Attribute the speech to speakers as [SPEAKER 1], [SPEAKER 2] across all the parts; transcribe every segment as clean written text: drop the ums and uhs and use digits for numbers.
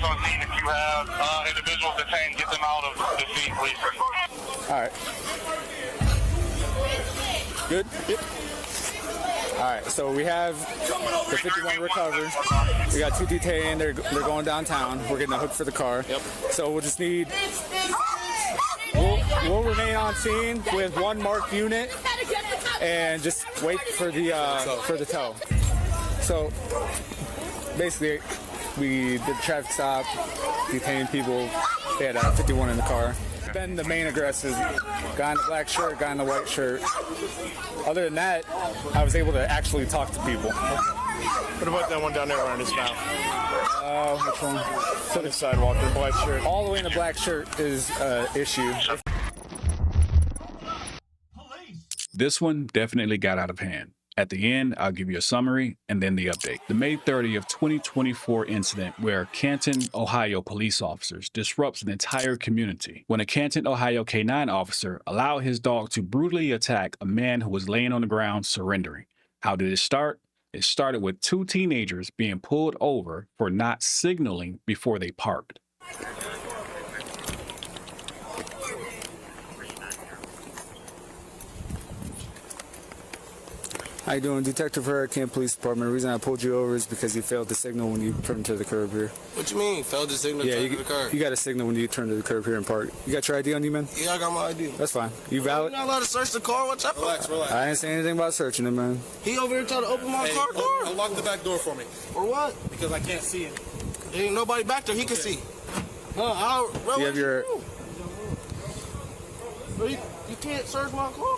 [SPEAKER 1] on scene. If you have individuals detained, get them out of the scene, please.
[SPEAKER 2] All right. Good? Yep. All right, so we have the 51 recovered. We got 2 detained. They're going downtown. We're getting a hook for the car. Yep. So we'll just need... We'll remain on scene with 1 marked unit and just wait for the tow. So basically, we did a traffic stop, detained people. They had 51 in the car. Then the main aggressors, guy in the black shirt, guy in the white shirt. Other than that, I was able to actually talk to people.
[SPEAKER 3] What about that one down there wearing his mouth?
[SPEAKER 2] Which one?
[SPEAKER 3] So the sidewalk, the black shirt.
[SPEAKER 2] All the way in the black shirt is issue.
[SPEAKER 4] This one definitely got out of hand. At the end, I'll give you a summary and then the update. The May 30th, 2024 incident where Canton, Ohio police officers disrupts an entire community when a Canton, Ohio K-9 officer allowed his dog to brutally attack a man who was laying on the ground surrendering. How did it start? It started with 2 teenagers being pulled over for not signaling before they parked.
[SPEAKER 2] How you doing? Detective Hurricane Police Department. The reason I pulled you over is because you failed to signal when you turned to the curb here.
[SPEAKER 5] What you mean? Failed to signal to the curb?
[SPEAKER 2] You got to signal when you turn to the curb here and park. You got your ID on you, man?
[SPEAKER 5] Yeah, I got my ID.
[SPEAKER 2] That's fine. You valid?
[SPEAKER 5] You're not allowed to search the car? What's up?
[SPEAKER 3] Relax.
[SPEAKER 2] I didn't say anything about searching it, man.
[SPEAKER 5] He over here trying to open my car door?
[SPEAKER 3] Unlock the back door for me.
[SPEAKER 5] For what?
[SPEAKER 3] Because I can't see it.
[SPEAKER 5] There ain't nobody back there he can see.
[SPEAKER 2] You have your...
[SPEAKER 5] You can't search my car?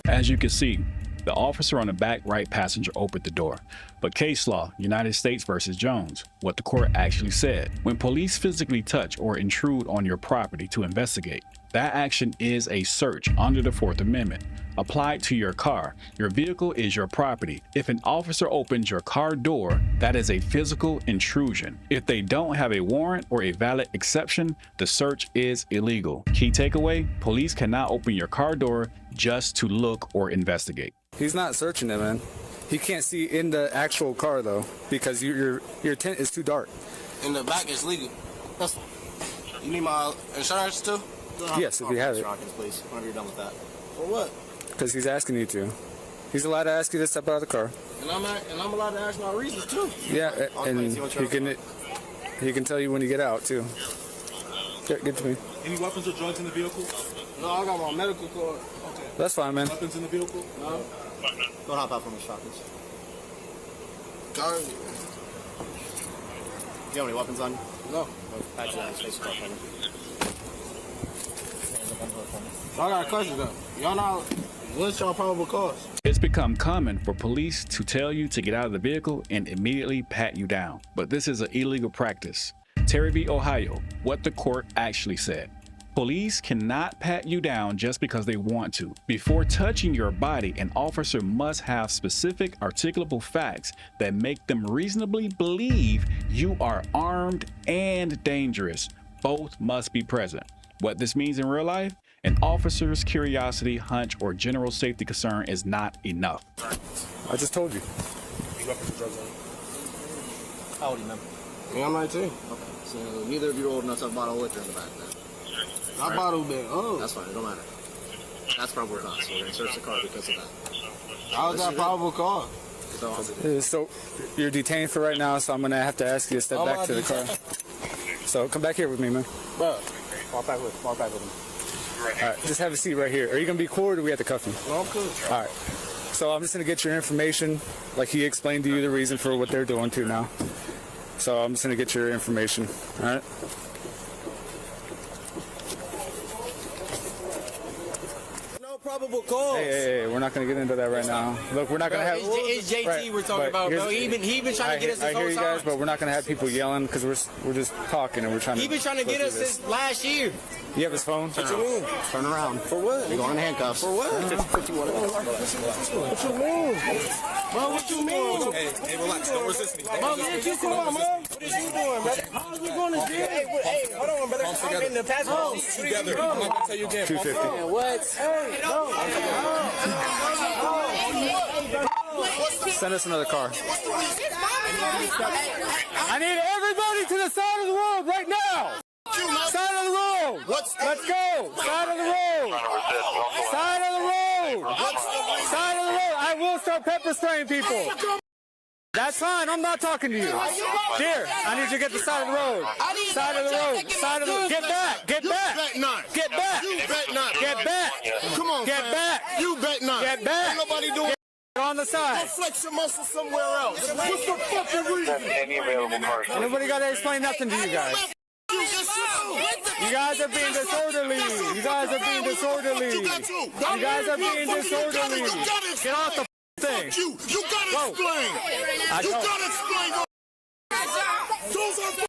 [SPEAKER 4] As you can see, the officer on the back right passenger opened the door. But case law, United States versus Jones, what the court actually said. When police physically touch or intrude on your property to investigate, that action is a search under the 4th Amendment. Applied to your car, your vehicle is your property. If an officer opens your car door, that is a physical intrusion. If they don't have a warrant or a valid exception, the search is illegal. Key takeaway, police cannot open your car door just to look or investigate.
[SPEAKER 2] He's not searching it, man. He can't see in the actual car, though, because your tent is too dark.
[SPEAKER 5] In the back, it's legal. That's fine. You need my insurance, too?
[SPEAKER 2] Yes, if you have it.
[SPEAKER 5] Please, whenever you're done with that. For what?
[SPEAKER 2] Because he's asking you to. He's allowed to ask you to step out of the car.
[SPEAKER 5] And I'm allowed to ask my reasons, too.
[SPEAKER 2] Yeah, and he can tell you when you get out, too. Get to me.
[SPEAKER 3] Any weapons or drugs in the vehicle?
[SPEAKER 5] No, I got my medical card. Okay.
[SPEAKER 2] That's fine, man.
[SPEAKER 3] Weapons in the vehicle?
[SPEAKER 5] No.
[SPEAKER 6] Don't hop out from the shotguns. You have any weapons on you?
[SPEAKER 5] No.
[SPEAKER 6] Patch your face car for me.
[SPEAKER 5] I got a question, though. Y'all know what's your probable cause?
[SPEAKER 4] It's become common for police to tell you to get out of the vehicle and immediately pat you down. But this is an illegal practice. Terry v. Ohio, what the court actually said. Police cannot pat you down just because they want to. Before touching your body, an officer must have specific articulable facts that make them reasonably believe you are armed and dangerous. Both must be present. What this means in real life? An officer's curiosity, hunch, or general safety concern is not enough.
[SPEAKER 2] I just told you.
[SPEAKER 3] Any weapons or drugs on you?
[SPEAKER 6] How old are you, man?
[SPEAKER 5] Yeah, I'm 19.
[SPEAKER 6] Okay, so neither of you are old enough to have a bottle of liquor in the back then.
[SPEAKER 5] I bottled that. Oh.
[SPEAKER 6] That's fine, it don't matter. That's probably not, so we're going to search the car because of that.
[SPEAKER 5] How's that probable cause?
[SPEAKER 2] So you're detained for right now, so I'm going to have to ask you to step back to the car. So come back here with me, man.
[SPEAKER 5] Bro.
[SPEAKER 6] Walk back with me.
[SPEAKER 2] All right, just have a seat right here. Are you going to be cool or do we have to cuff you?
[SPEAKER 5] No, I'm cool.
[SPEAKER 2] All right. So I'm just going to get your information, like he explained to you the reason for what they're doing too now. So I'm just going to get your information, all right?
[SPEAKER 5] Probable cause.
[SPEAKER 2] Hey, we're not going to get into that right now. Look, we're not going to have...
[SPEAKER 6] It's JT we're talking about, bro. He been trying to get us this whole time.
[SPEAKER 2] I hear you guys, but we're not going to have people yelling because we're just talking and we're trying to...
[SPEAKER 6] He been trying to get us since last year.
[SPEAKER 2] You have his phone?
[SPEAKER 5] What you mean?
[SPEAKER 6] Turn around.
[SPEAKER 5] For what?
[SPEAKER 6] You're going in handcuffs.
[SPEAKER 5] For what?
[SPEAKER 6] 51.
[SPEAKER 5] What you mean? Bro, what you mean?
[SPEAKER 3] Hey, relax. Don't resist me.
[SPEAKER 5] Bro, man, you come on, man. What is you doing, brother? How are you going to jail? Hey, hold on, brother. I'm in the passport.
[SPEAKER 3] Together. I'm not going to tell you again.
[SPEAKER 2] 250.
[SPEAKER 5] What? Hey, no.
[SPEAKER 2] Send us another car. I need everybody to the side of the road right now. Side of the road. Let's go. Side of the road. Side of the road. Side of the road. I will start pepper spraying people. That's fine. I'm not talking to you. Here, I need you to get the side of the road. Side of the road. Side of the road. Get back. Get back. Get back.
[SPEAKER 5] You bet not.
[SPEAKER 2] Get back.
[SPEAKER 5] Come on,
[SPEAKER 2] Get back.
[SPEAKER 5] You bet not.
[SPEAKER 2] Get back.
[SPEAKER 5] Ain't nobody doing.
[SPEAKER 2] On the side.
[SPEAKER 5] Flex your muscle somewhere else. What's the fucking reason?
[SPEAKER 1] Any available cars.
[SPEAKER 2] Nobody got to explain nothing to you guys. You guys are being disorderly. You guys are being disorderly. You guys are being disorderly. Get off the thing.
[SPEAKER 5] You gotta explain. You gotta explain. Those are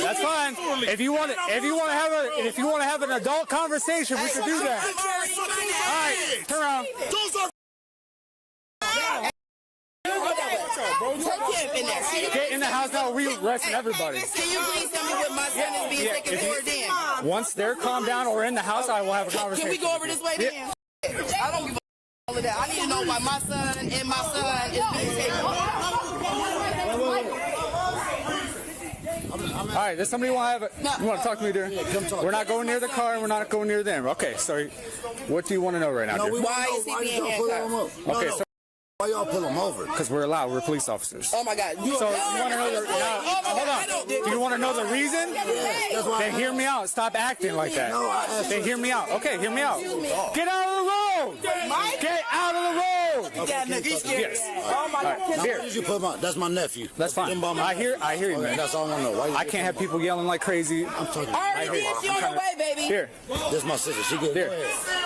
[SPEAKER 2] That's fine. If you want to have an adult conversation, we can do that. All right, turn around.
[SPEAKER 5] Those are
[SPEAKER 2] Get in the house now. We arresting everybody.
[SPEAKER 7] Can you please tell me what my son is being taken for then?
[SPEAKER 2] Once they're calmed down or in the house, I will have a conversation.
[SPEAKER 7] Can we go over this way then? I don't give a all of that. I need to know why my son and my son is being taken.
[SPEAKER 2] All right, does somebody want to have a... You want to talk to me, dear? We're not going near the car and we're not going near them. Okay, so what do you want to know right now, dear?
[SPEAKER 7] Why is he being handcuffed?
[SPEAKER 2] Okay, so...
[SPEAKER 5] why y'all pull him over?
[SPEAKER 2] Because we're allowed. We're police officers.
[SPEAKER 7] Oh my God.
[SPEAKER 2] So you want to know the... Now, hold on. Do you want to know the reason? Then hear me out. Stop acting like that. Then hear me out. Okay, hear me out. Get out of the road. Get out of the road. Yes.
[SPEAKER 7] Oh my God.
[SPEAKER 2] Here.
[SPEAKER 5] Where did you put him out? That's my nephew.
[SPEAKER 2] That's fine. I hear you, man.
[SPEAKER 5] That's all I want to know. Why
[SPEAKER 2] I can't have people yelling like crazy.
[SPEAKER 5] I'm talking.
[SPEAKER 7] I already did. She on the way, baby.
[SPEAKER 2] Here.
[SPEAKER 5] This is my sister. She good.
[SPEAKER 2] Here.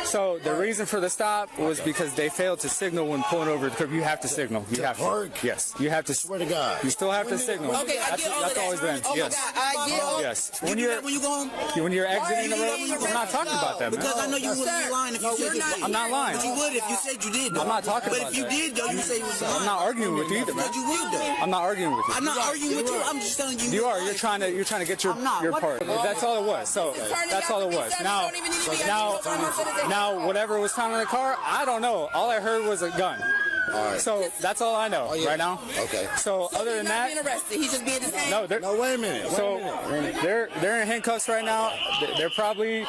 [SPEAKER 2] So the reason for the stop was because they failed to signal when pulling over the curb. You have to signal. You have to.
[SPEAKER 5] Park?
[SPEAKER 2] Yes. You have to.
[SPEAKER 5] Swear to God.
[SPEAKER 2] You still have to signal.
[SPEAKER 7] Okay, I get all of
[SPEAKER 2] That's
[SPEAKER 7] that.
[SPEAKER 2] always been.
[SPEAKER 7] Oh
[SPEAKER 2] Yes.
[SPEAKER 7] my God, I get all
[SPEAKER 2] Yes.
[SPEAKER 8] When you go home?
[SPEAKER 2] When you're exiting the road, I'm not talking about that, man.
[SPEAKER 8] Because I know you wouldn't be lying if you said you did.
[SPEAKER 2] I'm not lying.
[SPEAKER 8] But you would if you said you did, though.
[SPEAKER 2] I'm not talking
[SPEAKER 8] but
[SPEAKER 2] about
[SPEAKER 8] if you
[SPEAKER 2] that.
[SPEAKER 8] did, though, you say you was lying.
[SPEAKER 2] I'm not arguing with you either, man.
[SPEAKER 8] But you would, though.
[SPEAKER 2] I'm not arguing with you.
[SPEAKER 8] I'm not arguing with you. I'm just telling you.
[SPEAKER 2] You are. You're trying to get your part. That's all it was. So that's all it was. Now, whatever was found in the car, I don't know. All I heard was a gun.
[SPEAKER 5] Right.
[SPEAKER 2] So that's all I know right now.
[SPEAKER 5] Okay.
[SPEAKER 2] So other than that,
[SPEAKER 7] being arrested. He's just being detained.
[SPEAKER 2] no,
[SPEAKER 5] wait a minute.
[SPEAKER 2] So they're in handcuffs right now. They're probably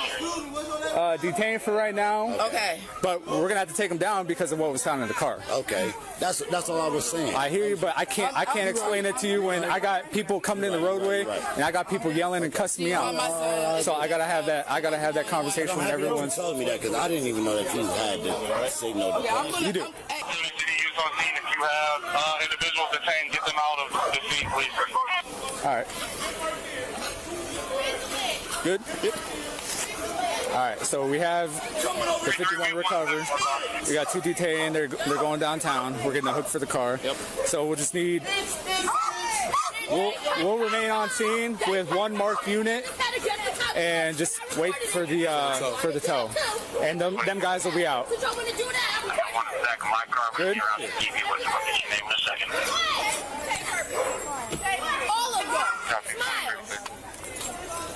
[SPEAKER 2] detained for right now.
[SPEAKER 7] Okay.
[SPEAKER 2] But we're gonna have to take them down because of what was found in the car.
[SPEAKER 5] Okay. That's all I was saying.
[SPEAKER 2] I hear you, but I can't explain it to you when I got people coming in the roadway and I got people yelling and cussing me out. So I gotta have that conversation with everyone.
[SPEAKER 5] Telling me that because I didn't even know that you had the signal.
[SPEAKER 2] You do.
[SPEAKER 1] On scene, if you have individuals detained, get them out of the seat, please.
[SPEAKER 2] All right. Good. All right, so we have the 51 recovered. We got 2 detained. They're going downtown. We're getting a hook for the car. Yep. So we'll just need. We'll remain on scene with 1 marked unit and just wait for the tow. And them guys will be out. Good.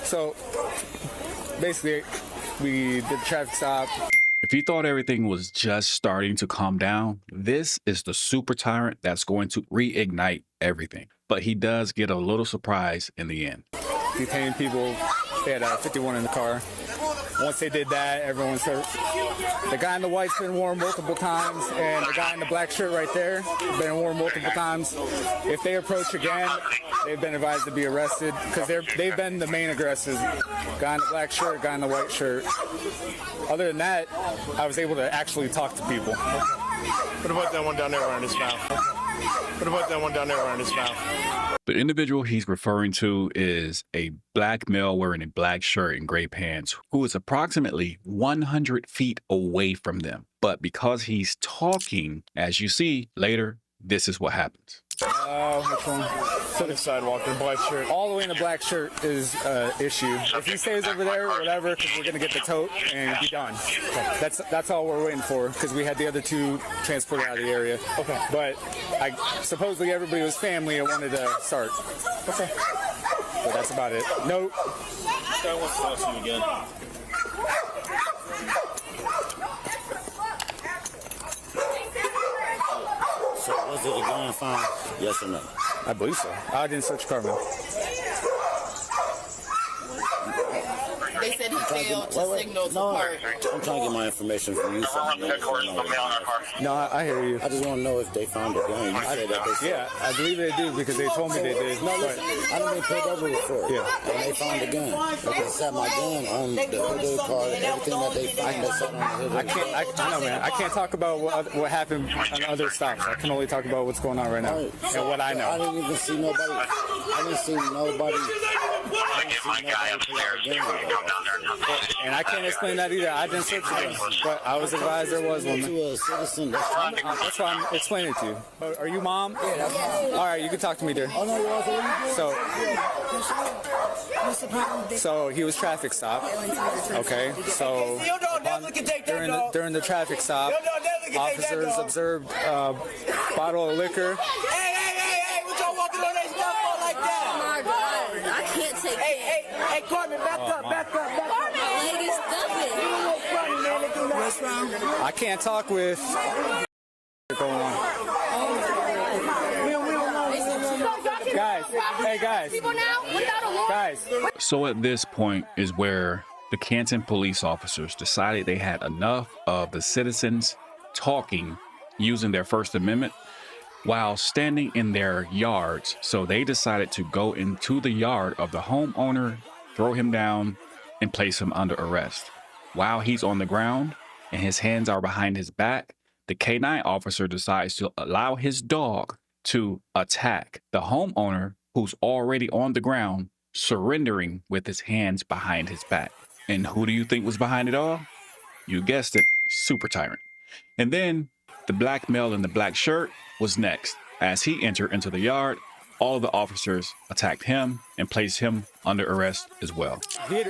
[SPEAKER 2] So basically, we did the traffic stop.
[SPEAKER 4] If you thought everything was just starting to calm down, this is the super tyrant that's going to reignite everything. But he does get a little surprise in the end.
[SPEAKER 2] Detaining people. They had 51 in the car. Once they did that, everyone's hurt. The guy in the white's been warned multiple times, and the guy in the black shirt right there been warned multiple times. If they approach again, they've been advised to be arrested because they've been the main aggressors. Guy in the black shirt, guy in the white shirt. Other than that, I was able to actually talk to people.
[SPEAKER 5] What about that one down there wearing his mouth? What about that one down there wearing his mouth?
[SPEAKER 4] The individual he's referring to is a black male wearing a black shirt and gray pants who is approximately 100 feet away from them. But because he's talking, as you see later, this is what happens.
[SPEAKER 2] Which one? To the sidewalk, the black shirt. All the way in the black shirt is issue. If he stays over there, whatever, because we're gonna get the tote and be done. That's all we're waiting for, because we had the other 2 transported out of the area. Okay. But supposedly everybody was family and wanted to start. Okay. But that's about it. No.
[SPEAKER 3] This guy wants to talk to you again.
[SPEAKER 9] Was it a gun found? Yes or no?
[SPEAKER 2] I believe so. I didn't search the car, man.
[SPEAKER 7] They said he failed to signal to park.
[SPEAKER 9] I'm trying to get my information from you.
[SPEAKER 2] No, I hear you.
[SPEAKER 9] I just want to know if they found a gun. You said that they
[SPEAKER 2] Yeah, I believe they do because they told me they did.
[SPEAKER 9] No, listen, I done been pulled over before.
[SPEAKER 2] Yeah.
[SPEAKER 9] And they found a gun. They set my gun on the hood car and everything that they found. They set on the hood.
[SPEAKER 2] I know, man. I can't talk about what happened on other stops. I can only talk about what's going on right now and what I know.
[SPEAKER 9] I didn't even see nobody. I didn't see nobody.
[SPEAKER 2] And I can't explain that either. I didn't search the gun, but I was advised there was one.
[SPEAKER 9] To a citizen.
[SPEAKER 2] That's why I'm explaining it to you. Are you mom? Yeah, that's mom. All right, you can talk to me there.
[SPEAKER 9] Oh, no, you also
[SPEAKER 2] So he was traffic stopped. Okay, so during the traffic stop, officers observed a bottle of liquor.
[SPEAKER 5] Hey, what y'all walking on that stuff for like that?
[SPEAKER 7] Oh my God, I can't take it.
[SPEAKER 5] Hey, Carmen, back up.
[SPEAKER 7] Ladies, stop it.
[SPEAKER 8] What's wrong?
[SPEAKER 2] I can't talk with going on. Guys, hey guys.
[SPEAKER 4] So at this point is where the Canton police officers decided they had enough of the citizens talking using their First Amendment while standing in their yards. So they decided to go into the yard of the homeowner, throw him down, and place him under arrest. While he's on the ground and his hands are behind his back, the K9 officer decides to allow his dog to attack the homeowner who's already on the ground, surrendering with his hands behind his back. And who do you think was behind it all? You guessed it, Super Tyrant. And then the black male in the black shirt was next. As he entered into the yard, all of the officers attacked him and placed him under arrest as well.
[SPEAKER 2] He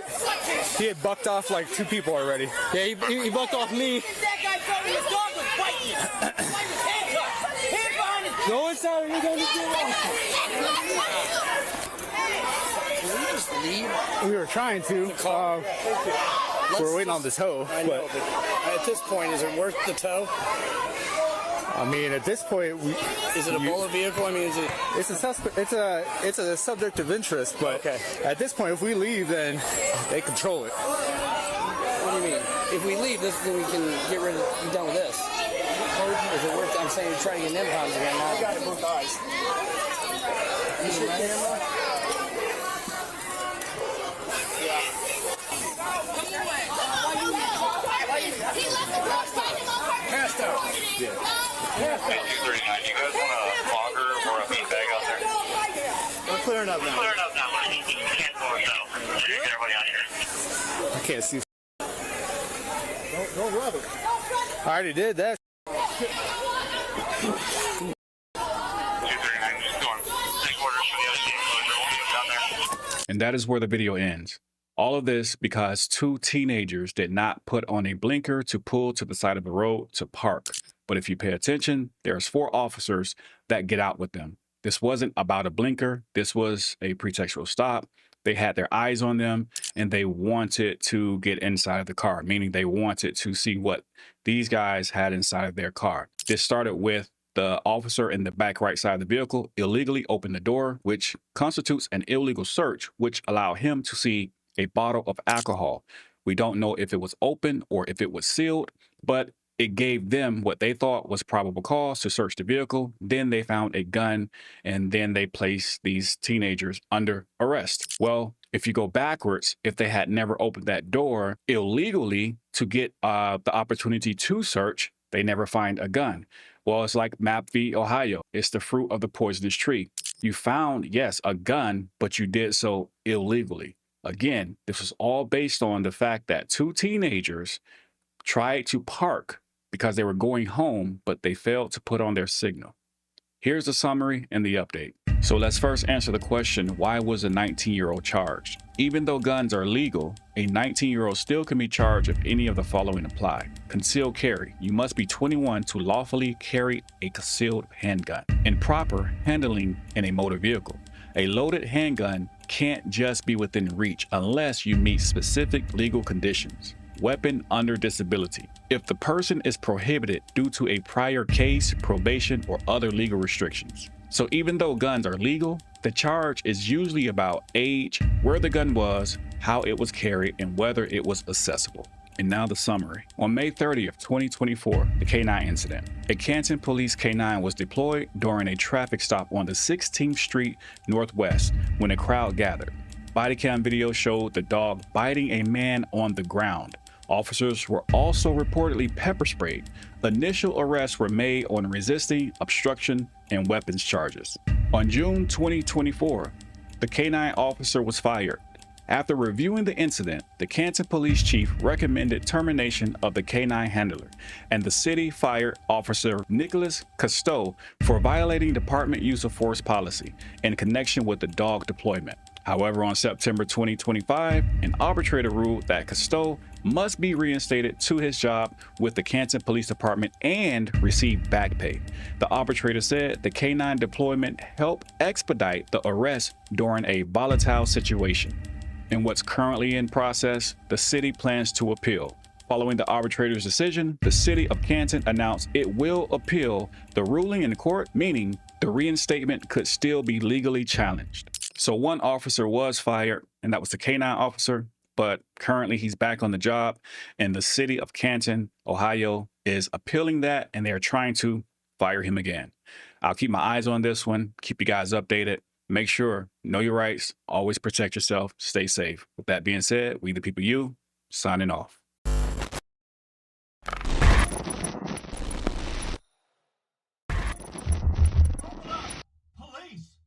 [SPEAKER 2] had bucked off like 2 people already. Yeah, he bucked off me. Go inside, you're going to do We were trying to. We're waiting on the tow.
[SPEAKER 5] I know, but at this point, is it worth the tow?
[SPEAKER 2] I mean, at this point,
[SPEAKER 5] is it a bullet vehicle? I mean, is it?
[SPEAKER 2] It's a subject of interest, but at this point, if we leave, then they control it.
[SPEAKER 5] What do you mean? If we leave, then we can be done with this. Is it worth? I'm saying try to get them pounds again. Now. I got it both eyes. You see the camera? Passed out. Yeah.
[SPEAKER 1] 239. You guys want a fogger or a bean bag out there?
[SPEAKER 5] We're clearing up now.
[SPEAKER 1] Clearing up now. You can't pull it out. Get everybody out here.
[SPEAKER 2] I can't see.
[SPEAKER 5] Don't rub it.
[SPEAKER 2] I already did that.
[SPEAKER 1] 239. Just going. Take orders for the other team closure. We'll get down there.
[SPEAKER 4] And that is where the video ends. All of this because 2 teenagers did not put on a blinker to pull to the side of the road to park. But if you pay attention, there's 4 officers that get out with them. This wasn't about a blinker. This was a pretextual stop. They had their eyes on them and they wanted to get inside of the car, meaning they wanted to see what these guys had inside of their car. This started with the officer in the back right side of the vehicle illegally opened the door, which constitutes an illegal search, which allowed him to see a bottle of alcohol. We don't know if it was open or if it was sealed, but it gave them what they thought was probable cause to search the vehicle. Then they found a gun and then they placed these teenagers under arrest. Well, if you go backwards, if they had never opened that door illegally to get the opportunity to search, they never find a gun. Well, it's like Map v. Ohio. It's the fruit of the poisonous tree. You found, yes, a gun, but you did so illegally. Again, this was all based on the fact that 2 teenagers tried to park because they were going home, but they failed to put on their signal. Here's the summary and the update. So let's first answer the question, why was a 19-year-old charged? Even though guns are legal, a 19-year-old still can be charged if any of the following apply. Concealed carry. You must be 21 to lawfully carry a concealed handgun. Improper handling in a motor vehicle. A loaded handgun can't just be within reach unless you meet specific legal conditions. weapon under disability if the person is prohibited due to a prior case, probation, or other legal restrictions. So even though guns are legal, the charge is usually about age, where the gun was, how it was carried, and whether it was accessible. And now the summary. On May 30th, 2024, the K9 incident. A Canton police K9 was deployed during a traffic stop on the 16th Street Northwest when a crowd gathered. Body cam video showed the dog biting a man on the ground. Officers were also reportedly pepper sprayed. Initial arrests were made on resisting, obstruction, and weapons charges. On June 2024, the K9 officer was fired. After reviewing the incident, the Canton police chief recommended termination of the K9 handler, and the city fired Officer Nicholas Cousteau for violating department use of force policy in connection with the dog deployment. However, on September 2025, an arbitrator ruled that Cousteau must be reinstated to his job with the Canton Police Department and receive back pay. The arbitrator said the K9 deployment helped expedite the arrest during a volatile situation. In what's currently in process, the city plans to appeal. Following the arbitrator's decision, the city of Canton announced it will appeal the ruling in court, meaning the reinstatement could still be legally challenged. So one officer was fired, and that was the K9 officer, but currently he's back on the job, and the city of Canton, Ohio, is appealing that, and they're trying to fire him again. I'll keep my eyes on this one, keep you guys updated. Make sure, know your rights, always protect yourself, stay safe. With that being said, we the people you, signing off.